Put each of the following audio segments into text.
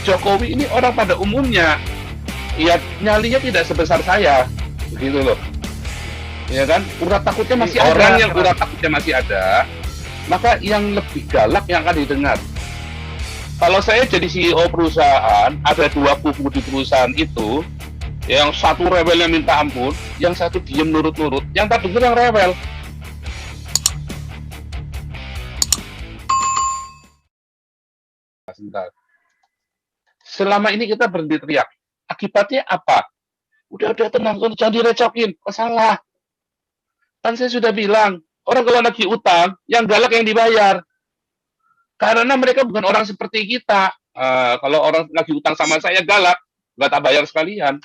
Jokowi ini orang pada umumnya, ya nyalinya tidak sebesar saya, begitu loh. Ya kan, urat takutnya masih ada. Orang yang urat takutnya masih ada, maka yang lebih galak yang akan didengar. Kalau saya jadi CEO perusahaan, ada dua kubu di perusahaan itu, yang satu rewelnya minta ampun, yang satu diem nurut-nurut, yang tak dengar yang rewel. Sebentar. Selama ini kita berhenti teriak. Akibatnya apa? Udah tenang, jangan direcokin. Oh, salah. Kan saya sudah bilang, orang kalau lagi utang, yang galak yang dibayar. Karena mereka bukan orang seperti kita. Kalau orang lagi utang sama saya galak, nggak tak bayar sekalian.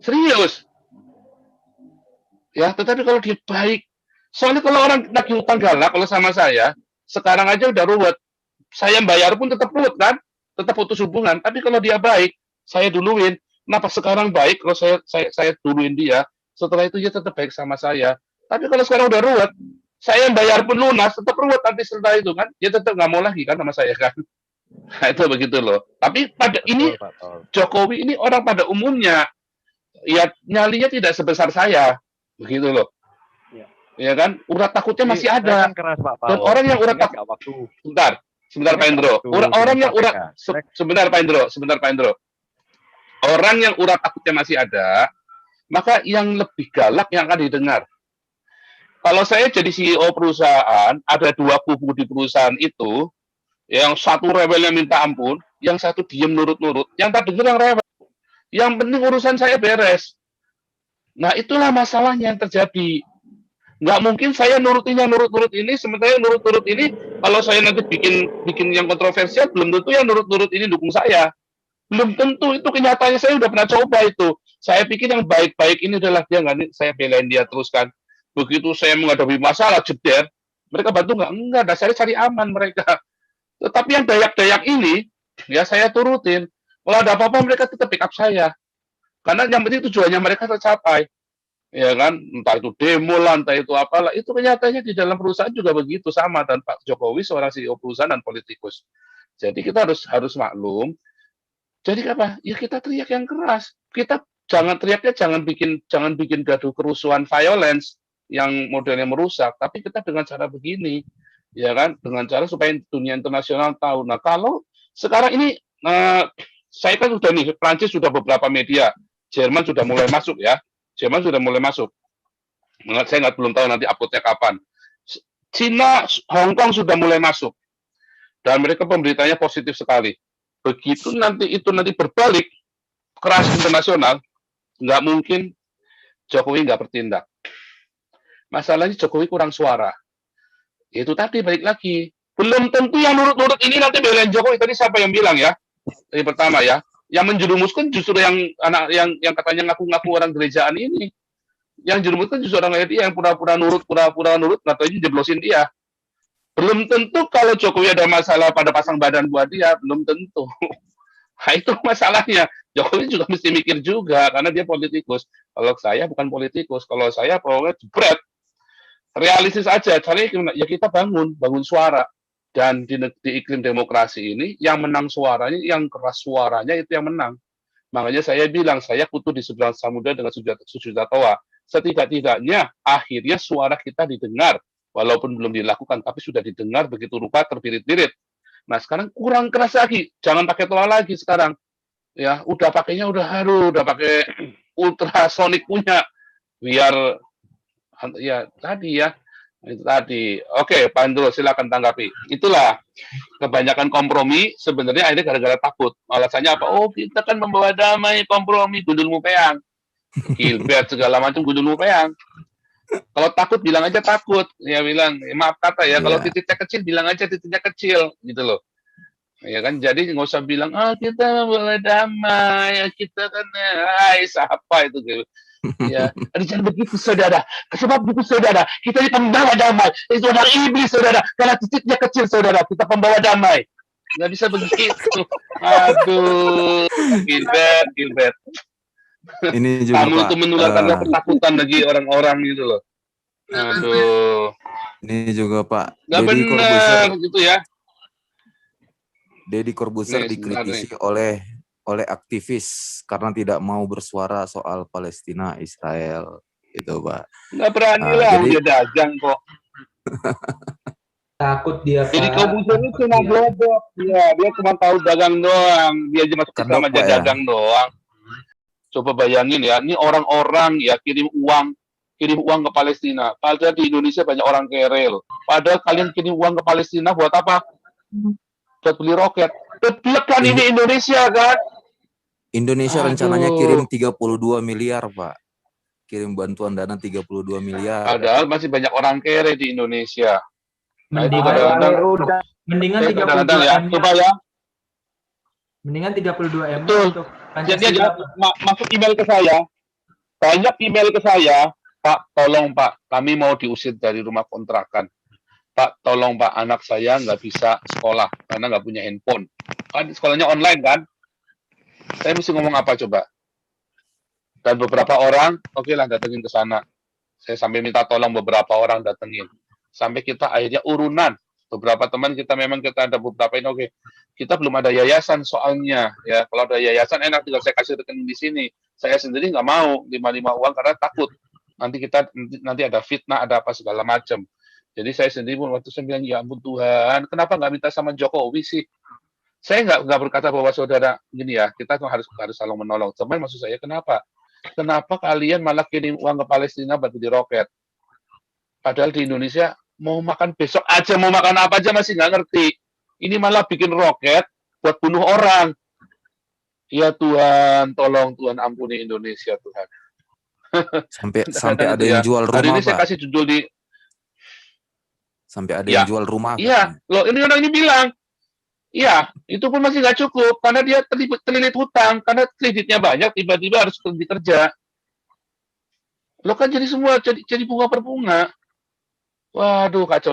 Serius. Ya, tetapi kalau dia baik, soalnya kalau orang lagi utang galak, kalau sama saya, sekarang aja udah ruwet. Saya bayar pun tetap ruwet kan, tetap putus hubungan. Tapi kalau dia baik, saya duluin. Kenapa sekarang baik kalau saya duluin dia, setelah itu dia tetap baik sama saya. Tapi kalau sekarang udah ruwet, saya bayar pun lunas, tetap ruwet nanti setelah itu kan, dia tetap nggak mau lagi kan sama saya kan. Nah, itu begitu loh. Tapi pada ini Jokowi ini orang pada umumnya, ya nyalinya tidak sebesar saya, begitu loh. Ya kan, urat takutnya masih ada. Dan orang yang urat takut, sebentar Pak Indro. Orang yang urat, sebentar Pak Indro. Orang yang urat takutnya masih ada, maka yang lebih galak yang akan didengar. Kalau saya jadi CEO perusahaan, ada dua kubu di perusahaan itu, yang satu rewelnya minta ampun, yang satu diem nurut-nurut, yang tak dengar yang rewel. Yang penting urusan saya beres. Nah, itulah masalahnya yang terjadi. Nggak mungkin saya nurutin yang nurut-nurut ini, sementara yang nurut-nurut ini, kalau saya nanti bikin yang kontroversial, belum tentu yang nurut-nurut ini dukung saya. Belum tentu, itu kenyataannya saya udah pernah coba itu. Saya pikir yang baik-baik ini adalah dia, nggak, saya belain dia terus kan. Begitu saya menghadapi masalah, jeder, mereka bantu nggak? Enggak, dasarnya cari aman mereka. Tetapi yang dayak-dayak ini, ya saya turutin. Kalau ada apa-apa, mereka tetap backup saya. Karena yang penting tujuannya mereka tercapai. Ya kan, entah itu demo lah, entah itu apalah, itu kenyataannya di dalam perusahaan juga begitu sama. Dan Pak Jokowi seorang CEO perusahaan dan politikus. Jadi kita harus maklum. Jadi apa? Ya kita teriak yang keras. Kita jangan teriaknya, jangan bikin gaduh kerusuhan, violence yang modelnya merusak. Tapi kita dengan cara begini, ya kan, dengan cara supaya dunia internasional tahu. Nah, kalau sekarang ini saya kan sudah nih, Prancis sudah beberapa media, Jerman sudah mulai masuk ya. Jerman sudah mulai masuk. Saya belum tahu nanti uploadnya kapan. Cina, Hong Kong sudah mulai masuk. Dan mereka pemberitanya positif sekali. Begitu nanti berbalik keras internasional, nggak mungkin Jokowi nggak bertindak. Masalahnya Jokowi kurang suara. Itu tadi balik lagi. Belum tentu yang nurut-nurut ini nanti belain Jokowi. Tadi siapa yang bilang ya? Yang pertama ya, yang menjerumuskan justru yang anak yang katanya ngaku-ngaku orang gerejaan ini. Yang jerumuskan justru orang dia yang pura-pura nurut, nggak tahu jeblosin dia. Belum tentu kalau Jokowi ada masalah pada pasang badan buat dia, belum tentu. Nah, itu masalahnya. Jokowi juga mesti mikir juga, karena dia politikus. Kalau saya bukan politikus, kalau saya pokoknya jebret. Realistis aja, caranya gimana? Ya kita bangun suara. Dan di iklim demokrasi ini, yang menang suaranya, yang keras suaranya itu yang menang. Makanya saya bilang, saya kutu di seberang samudera dengan sejuta toa. Setidak-tidaknya, akhirnya suara kita didengar. Walaupun belum dilakukan, tapi sudah didengar begitu rupa terbirit-birit. Nah, sekarang kurang keras lagi. Jangan pakai toa lagi sekarang. Ya, udah pakainya udah pakai ultrasonic punya. Biar ya tadi ya. Itu tadi. Oke, Pak Andro, silakan tanggapi. Itulah kebanyakan kompromi sebenarnya akhirnya gara-gara takut. Alasannya apa? Oh, kita kan membawa damai, kompromi, gundul mupeang. Gilbert segala macam gundul mupeang. Kalau takut bilang aja takut, ya bilang maaf kata ya. Kalau titiknya kecil bilang aja titiknya kecil, gitu loh. Ya kan, jadi nggak usah bilang kita boleh damai, kita kan, siapa itu gitu. Ya, jangan begitu saudara. Sebab begitu saudara, kita ini pembawa damai. Itu adalah iblis saudara. Karena titiknya kecil saudara, kita pembawa damai. Nggak bisa begitu. Aduh, Gilbert. Ini juga kamu Pak, itu menularkan ketakutan bagi orang-orang gitu loh. Aduh. Ini juga Pak. Nggak benar gitu ya. Deddy Corbuzier Nih, sebentar nih. dikritisi oleh aktivis karena tidak mau bersuara soal Palestina Israel itu, Pak. Nggak berani Nah, lah, jadi dia dagang kok. Takut dia, Jadi Pak. Corbuzier itu Takut cuma dia. globok. Ya, dia cuma tahu dagang doang. Dia aja masuk Islam kedok, aja Pak ya. dagang doang. Coba bayangin ya, ini orang-orang ya kirim uang ke Palestina. Padahal di Indonesia banyak orang kerel. Padahal kalian kirim uang ke Palestina buat apa? Buat beli roket. Betul kan Indo- ini Indonesia kan? Indonesia Aduh. rencananya kirim 32 miliar, Pak. Kirim bantuan dana 32 miliar. Padahal masih banyak orang kere di Indonesia. Nah, itu Mendingan kadang-kadang mendingan saya 32 kadang-kadang ya, M coba ya. mendingan 32 M Betul. untuk Jadi Pancasila. dia masuk email ke saya. Banyak email ke saya, Pak, tolong Pak, kami mau diusir dari rumah kontrakan. Pak, tolong Pak, anak saya nggak bisa sekolah karena nggak punya handphone. Kan sekolahnya online kan? Saya mesti ngomong apa coba? Dan beberapa orang, oke lah datengin ke sana. Saya sampai minta tolong beberapa orang datengin. Sampai kita akhirnya urunan. Beberapa teman kita memang kita ada beberapa ini oke. Kita belum ada yayasan soalnya ya. Kalau ada yayasan enak tinggal saya kasih rekening di sini. Saya sendiri nggak mau lima uang karena takut nanti ada fitnah ada apa segala macam. Jadi saya sendiri pun waktu saya bilang ya ampun Tuhan, kenapa nggak minta sama Jokowi sih? Saya nggak berkata bahwa saudara gini ya, kita tuh harus saling menolong. Cuman maksud saya kenapa? Kenapa kalian malah kirim uang ke Palestina buat beli roket? Padahal di Indonesia mau makan besok aja, mau makan apa aja masih nggak ngerti. Ini malah bikin roket buat bunuh orang. Ya Tuhan, tolong Tuhan ampuni Indonesia Tuhan. Sampai ada yang jual Hari rumah, ini saya Pak. kasih judul di Sampai ada Ya. yang jual rumah. Iya, loh ini orang ini bilang, iya, itu pun masih nggak cukup karena dia terlilit hutang karena kreditnya banyak, tiba-tiba harus berhenti kerja. Lo kan jadi semua jadi bunga per bunga. Waduh kacau.